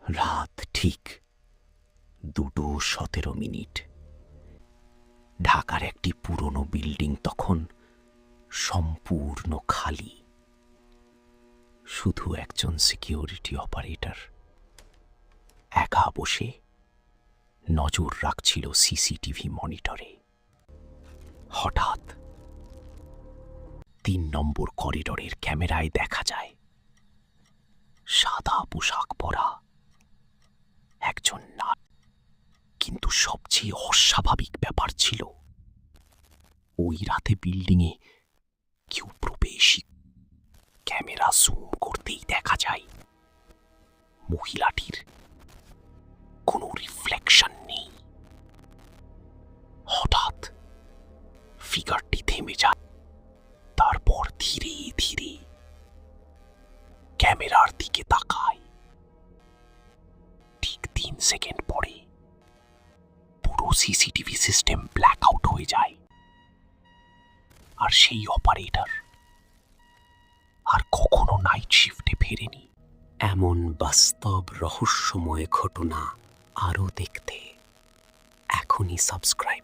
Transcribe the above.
রাত ঠিক 2:17। ঢাকার একটি পুরনো বিল্ডিং তখন সম্পূর্ণ খালি। শুধু একজন সিকিউরিটি অপারেটর একা বসে নজর রাখছিল সিসিটিভি মনিটরে। হঠাৎ 3 নম্বর করিডোরের ক্যামেরায় দেখা যায় সাদা পোশাক পরা একজন নারী। কিন্তু সবচেয়ে অস্বাভাবিক ব্যাপার ছিল ওই রাতে বিল্ডিংয়ে কেউ প্রবেশই। ক্যামেরা জুম করতেই দেখা যায় মহিলাটির কোনো রিফ্লেকশন নেই। হঠাৎ ফিগারটি থেমে যায়, তারপর ধীরে ধীরে ক্যামেরার দিকে তাকায়। ঠিক 3 সেকেন্ড পরে পুরো সিসিটিভি সিস্টেম ব্ল্যাক আউট হয়ে যায়, আর সেই অপারেটর আর কখনো নাইট শিফটে ফেরেনি। এমন বাস্তব রহস্যময় ঘটনা আরও দেখতে এখনই সাবস্ক্রাইব